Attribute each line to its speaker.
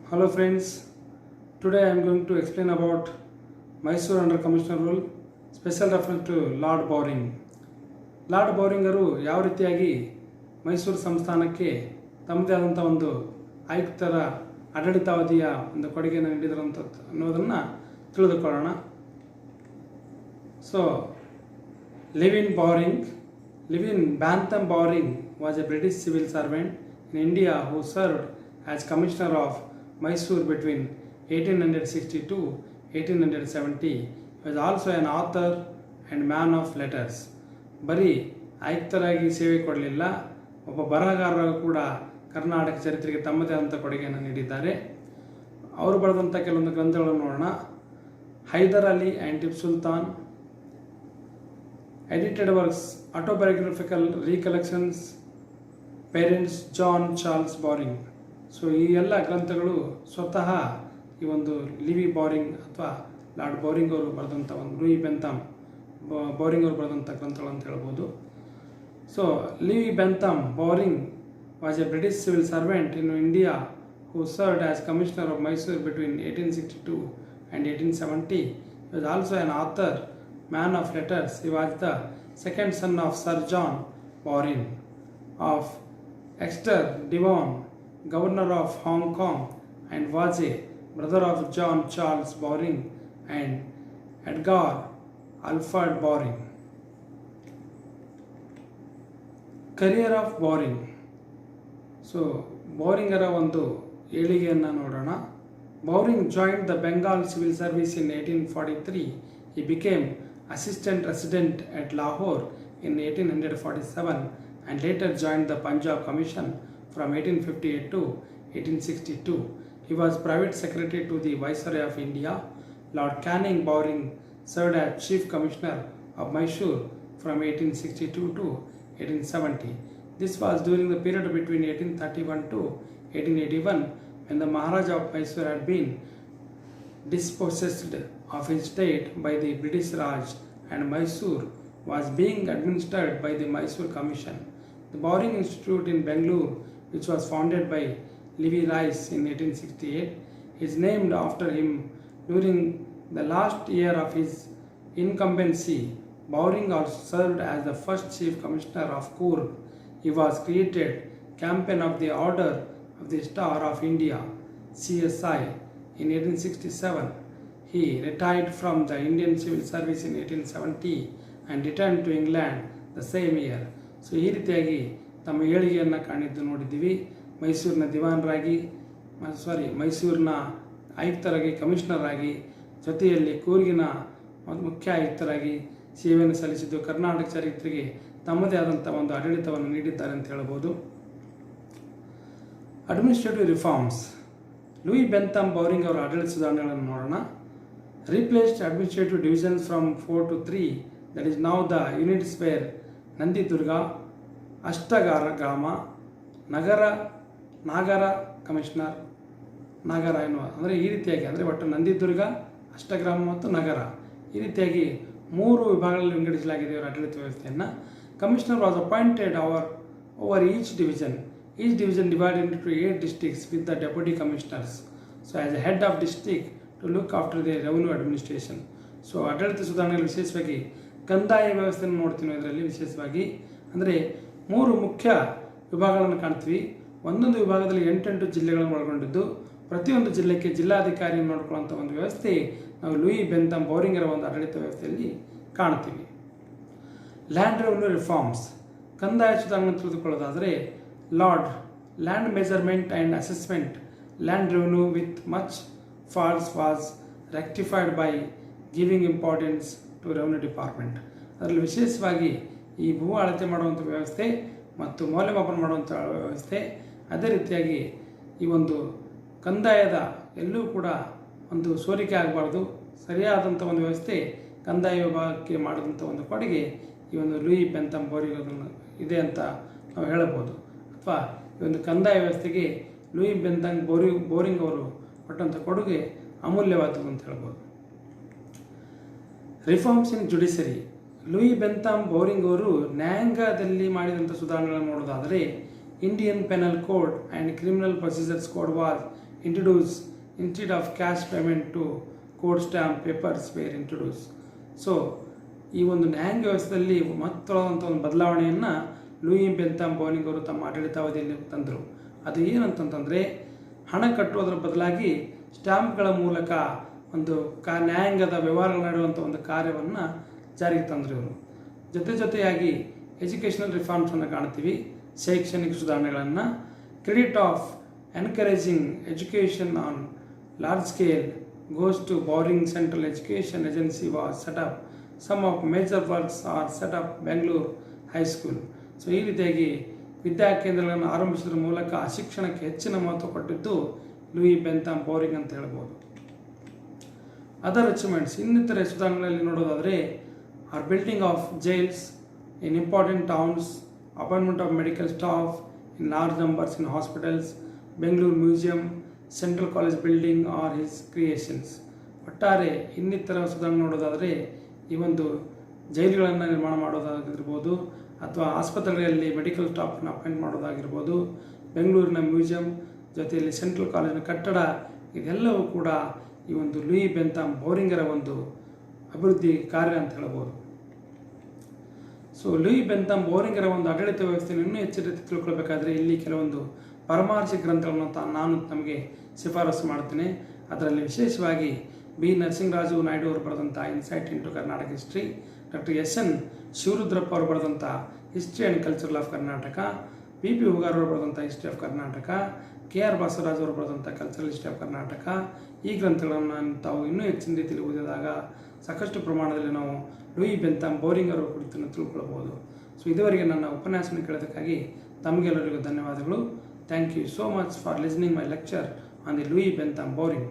Speaker 1: Hello friends, today I am going to explain about Mysore under Commissioner rule, special reference to Lord Bowring. Lord ಬೌರಿಂಗರು ಯಾವ ರೀತಿಯಾಗಿ ಮೈಸೂರು ಸಂಸ್ಥಾನಕ್ಕೆ ತಮ್ಮದೇ ಆದಂಥ ಒಂದು ಆಯುಕ್ತರ ಆಡಳಿತಾವಧಿಯ ಒಂದು ಕೊಡುಗೆಯನ್ನು ನೀಡಿದರಂತ ಅನ್ನೋದನ್ನು ತಿಳಿದುಕೊಳ್ಳೋಣ. So Lewin Bentham Bowring was a British civil servant in India who served as Commissioner of Mysore between 1860 to 1870. He was also an author and man of letters. ಬರೀ ಆಯುಕ್ತರಾಗಿ ಸೇವೆ ಕೊಡಲಿಲ್ಲ, ಒಬ್ಬ ಬರಹಗಾರರು ಕೂಡ ಕರ್ನಾಟಕ ಚರಿತ್ರೆಗೆ ತಮ್ಮದೇ ಆದಂಥ ಕೊಡುಗೆಯನ್ನು ನೀಡಿದ್ದಾರೆ. ಅವರು ಬರೆದಂಥ ಕೆಲವೊಂದು ಗ್ರಂಥಗಳನ್ನು ನೋಡೋಣ. Hyder Ali and Tipu Sultan, edited works, autobiographical recollections, parents John Charles Bowring. So ಈ ಎಲ್ಲ ಗ್ರಂಥಗಳು ಸ್ವತಃ ಈ ಒಂದು ಲಿವಿ ಬೌರಿಂಗ್ ಅಥವಾ ಲಾರ್ಡ್ ಬೌರಿಂಗ್ ಅವರು ಬರೆದಂಥ ಒಂದು ಲೂಯಿ ಬೆಂಥಮ್ ಬೌರಿಂಗ್ ಅವರು ಬರೆದಂಥ ಗ್ರಂಥಗಳು ಅಂತ ಹೇಳ್ಬೋದು. So Lewin Bentham Bowring was a British civil servant in India who served as commissioner of Mysuru between 1862 and 1870. He was also an author, man of letters. He was the second son of Sir John Bowring of Exeter, Devon, Governor of Hong Kong, and was a brother of John Charles Bowring and Edgar Alfred Bowring. Career of Bowring. So ಬೌರಿಂಗರ ಒಂದು ಏಳಿಗೆಯನ್ನು ನೋಡೋಣ. Bowring joined the Bengal Civil Service in 1843. He became assistant resident at Lahore in 1847 and later joined the Punjab Commission from 1858 to 1862. He was private secretary to the Viceroy of India. Lord Canning Bowring served as Chief Commissioner of Mysore from 1862 to 1870. This was during the period between 1831 to 1881 when the Maharaja of Mysore had been dispossessed of his state by the British Raj and Mysore was being administered by the Mysore Commission. The Bowring Institute in Bangalore, which was founded by Levi Rice in 1868, is named after him. During the last year of his incumbency, Bowring also served as the first Chief Commissioner of Coorg. He was created Captain of the Order of the Star of India, CSI, in 1867. He retired from the Indian Civil Service in 1870 and returned to England the same year. So ಈ ರೀತಿಯಾಗಿ ತಮ್ಮ ಏಳಿಗೆಯನ್ನು ಕಾಣಿದ್ದು ನೋಡಿದ್ದೀವಿ. ಮೈಸೂರಿನ ದಿವಾನರಾಗಿ ಮೈಸೂರಿನ ಆಯುಕ್ತರಾಗಿ, commissioner ಆಗಿ, ಜೊತೆಯಲ್ಲಿ ಕೂರ್ಗಿನ ಮುಖ್ಯ ಆಯುಕ್ತರಾಗಿ ಸೇವೆಯನ್ನು ಸಲ್ಲಿಸಿದ್ದು ಕರ್ನಾಟಕ ಚರಿತ್ರೆಗೆ ತಮ್ಮದೇ ಆದಂಥ ಒಂದು ಆಡಳಿತವನ್ನು ನೀಡಿದ್ದಾರೆ ಅಂತ ಹೇಳ್ಬೋದು. Administrative reforms. Lewin Bentham Bowring ಅವರ ಆಡಳಿತ ಸುಧಾರಣೆಗಳನ್ನು ನೋಡೋಣ. Replaced administrative divisions from 4 to 3, that is now the units where Nandidurga, Ashtagrama, Nagar commissioner, Nagar ಎನ್ನುವ ಅಂದರೆ ಈ ರೀತಿಯಾಗಿ ಅಂದರೆ ಒಟ್ಟು ನಂದಿದುರ್ಗ, ಅಷ್ಟಗ್ರಾಮ ಮತ್ತು ನಗರ ಈ ರೀತಿಯಾಗಿ 3 ವಿಭಾಗಗಳಲ್ಲಿ ವಿಂಗಡಿಸಲಾಗಿದೆ ಇವರ ಆಡಳಿತ ವ್ಯವಸ್ಥೆಯನ್ನು. Commissioner was appointed over each division divided into 8 districts with the deputy commissioners. So as a head of district to look after the revenue administration. So ಆಡಳಿತ ಸುಧಾರಣೆಯಲ್ಲಿ ವಿಶೇಷವಾಗಿ ಕಂದಾಯ ವ್ಯವಸ್ಥೆಯನ್ನು ನೋಡ್ತೀವಿ. ಇದರಲ್ಲಿ ವಿಶೇಷವಾಗಿ ಅಂದರೆ 3 ಮುಖ್ಯ ವಿಭಾಗಗಳನ್ನು ಕಾಣ್ತೀವಿ. ಒಂದೊಂದು ವಿಭಾಗದಲ್ಲಿ 8 ಜಿಲ್ಲೆಗಳನ್ನು ಒಳಗೊಂಡಿದ್ದು ಪ್ರತಿಯೊಂದು ಜಿಲ್ಲೆಗೆ ಜಿಲ್ಲಾಧಿಕಾರಿಯನ್ನು ನೋಡ್ಕೊಳ್ಳುವಂಥ ಒಂದು ವ್ಯವಸ್ಥೆ ನಾವು ಲೂಯಿ ಬೆಂಥಮ್ ಬೌರಿಂಗರ ಒಂದು ಆಡಳಿತ ವ್ಯವಸ್ಥೆಯಲ್ಲಿ ಕಾಣ್ತೀವಿ. Land revenue reforms. ಕಂದಾಯ ಸುಧಾರಣೆ ತಿಳಿದುಕೊಳ್ಳೋದಾದರೆ land measurement and assessment land revenue with much false was rectified by giving importance to revenue department. ಅದರಲ್ಲಿ ವಿಶೇಷವಾಗಿ ಈ ಭೂ ಅಳತೆ ಮಾಡುವಂಥ ವ್ಯವಸ್ಥೆ ಮತ್ತು ಮೌಲ್ಯಮಾಪನ ಮಾಡುವಂಥ ವ್ಯವಸ್ಥೆ, ಅದೇ ರೀತಿಯಾಗಿ ಈ ಒಂದು ಕಂದಾಯದ ಎಲ್ಲೂ ಕೂಡ ಒಂದು ಸೋರಿಕೆ ಆಗಬಾರ್ದು, ಸರಿಯಾದಂಥ ಒಂದು ವ್ಯವಸ್ಥೆ ಕಂದಾಯ ವಿಭಾಗಕ್ಕೆ ಮಾಡಿದಂಥ ಒಂದು ಕೊಡುಗೆ ಈ ಒಂದು ಲೂಯಿ ಬೆಂಥಮ್ ಬೌರಿಂಗ್ ಇದೆ ಅಂತ ನಾವು ಹೇಳಬಹುದು. ಅಥವಾ ಈ ಒಂದು ಕಂದಾಯ ವ್ಯವಸ್ಥೆಗೆ ಲೂಯಿ ಬೆಂಥಮ್ ಬೌರಿಂಗ್ ಅವರು ಕೊಟ್ಟಂಥ ಕೊಡುಗೆ ಅಮೂಲ್ಯವಾದದ್ದು ಅಂತ ಹೇಳ್ಬೋದು. Reforms in judiciary. Lewin Bentham Bowring ಅವರು ನ್ಯಾಯಾಂಗದಲ್ಲಿ ಮಾಡಿದಂಥ ಸುಧಾರಣೆಗಳನ್ನು ನೋಡೋದಾದರೆ Indian Penal Code and Criminal Procedures Code was introduced instead of cash payment to code stamp papers were introduced. So ಈ ಒಂದು ನ್ಯಾಯಾಂಗ ವ್ಯವಸ್ಥೆಯಲ್ಲಿ ಮಹತ್ತರವಾದಂಥ ಒಂದು ಬದಲಾವಣೆಯನ್ನು ಲೂಯಿ ಬೆಂಥಾಮ್ ಬೌರಿಂಗ್ ಅವರು ತಮ್ಮ ಆಡಳಿತಾವಧಿಯಲ್ಲಿ ತಂದರು. ಅದು ಏನಂತಂತಂದರೆ ಹಣ ಕಟ್ಟುವುದರ ಬದಲಾಗಿ ಸ್ಟ್ಯಾಂಪ್ಗಳ ಮೂಲಕ ಒಂದು ನ್ಯಾಯಾಂಗದ ವ್ಯವಹಾರಗಳು ನಡೆಯುವಂಥ ಒಂದು ಕಾರ್ಯವನ್ನು ಜಾರಿಗೆ ತಂದರು ಇವರು. ಜೊತೆಯಾಗಿ ಎಜುಕೇಷನಲ್ ರಿಫಾರ್ಮ್ಸನ್ನು ಕಾಣ್ತೀವಿ, ಶೈಕ್ಷಣಿಕ ಸುಧಾರಣೆಗಳನ್ನು. Credit of encouraging education on large scale goes to Bowring central education agency was set up. Some of major works are set up Bengaluru high school. So ಈ ರೀತಿಯಾಗಿ ವಿದ್ಯಾಕೇಂದ್ರಗಳನ್ನು ಆರಂಭಿಸೋದ್ರ ಮೂಲಕ ಶಿಕ್ಷಣಕ್ಕೆ ಹೆಚ್ಚಿನ ಮಹತ್ವ ಕೊಟ್ಟಿದ್ದು ಲೂಯಿ ಬೆಂಥಾಮ್ ಬೌರಿಂಗ್ ಅಂತ ಹೇಳ್ಬೋದು. ಅದರ್ ಅಚೀವ್ಮೆಂಟ್ಸ್, ಇನ್ನಿತರೆ ಸುಧಾರಣೆಗಳಲ್ಲಿ ನೋಡೋದಾದರೆ are building of jails in important towns, appointment of medical staff in large numbers in hospitals, Bengaluru museum, central college building are his creations. ಒಟ್ಟಾರೆ ಇನ್ನಿತರ ಸುಧಾರಣೆ ನೋಡೋದಾದರೆ ಈ ಒಂದು ಜೈಲುಗಳನ್ನು ನಿರ್ಮಾಣ ಮಾಡೋದಾಗಿರ್ಬೋದು, ಅಥವಾ ಆಸ್ಪತ್ರೆಗಳಲ್ಲಿ ಮೆಡಿಕಲ್ ಸ್ಟಾಫನ್ನು ಅಪಾಯಿಂಟ್ ಮಾಡೋದಾಗಿರ್ಬೋದು, ಬೆಂಗಳೂರಿನ ಮ್ಯೂಸಿಯಂ ಜೊತೆಯಲ್ಲಿ ಸೆಂಟ್ರಲ್ ಕಾಲೇಜಿನ ಕಟ್ಟಡ, ಇದೆಲ್ಲವೂ ಕೂಡ ಈ ಒಂದು ಲೂಯಿ ಬೆಂಥಾಮ್ ಬೌರಿಂಗರ ಒಂದು ಅಭಿವೃದ್ಧಿ ಕಾರ್ಯ ಅಂತ ಹೇಳ್ಬೋದು. ಸೊ ಲೂಯಿ ಬೆಂಥಾಮ್ ಬೌರಿಂಗರ ಒಂದು ಆಡಳಿತ ವ್ಯವಸ್ಥೆಯನ್ನು ಇನ್ನೂ ಹೆಚ್ಚಿನ ರೀತಿ ತಿಳ್ಕೊಳ್ಬೇಕಾದ್ರೆ ಇಲ್ಲಿ ಕೆಲವೊಂದು ಪರಾಮರ್ಶಿ ಗ್ರಂಥಗಳನ್ನು ನಾನು ನಮಗೆ ಶಿಫಾರಸು ಮಾಡ್ತೇನೆ. ಅದರಲ್ಲಿ ವಿಶೇಷವಾಗಿ ಬಿ ನರಸಿಂಹರಾಜು ನಾಯ್ಡು ಅವರು ಬರೆದಂಥ insight into Karnataka history, doctor S N. Shivarudrappa ಅವರು ಬರೆದಂಥ history and cultural of Karnataka, P P. Hugar ಅವರು ಬರೆದಂಥ history of Karnataka, K R. Basavaraj ಅವರು ಬರೆದಂಥ ಕಲ್ಚರಲ್ ಹಿಸ್ಟ್ರಿ ಆಫ್ ಕರ್ನಾಟಕ. ಈ ಗ್ರಂಥಗಳನ್ನು ತಾವು ಇನ್ನೂ ಹೆಚ್ಚಿನ ರೀತಿಯಲ್ಲಿ ಓದಿದಾಗ ಸಾಕಷ್ಟು ಪ್ರಮಾಣದಲ್ಲಿ ನಾವು ಲೂಯಿ ಬೆಂಥಾಮ್ ಬೌರಿಂಗ್ ಅವರ ಕುರಿತನ್ನು ತಿಳ್ಕೊಳ್ಬೋದು. ಸೊ ಇದುವರೆಗೆ ನನ್ನ ಉಪನ್ಯಾಸವನ್ನು ಕೇಳೋದಕ್ಕಾಗಿ ತಮಗೆಲ್ಲರಿಗೂ ಧನ್ಯವಾದಗಳು. Thank you so much for listening my lecture on the Lewin Bentham Bowring.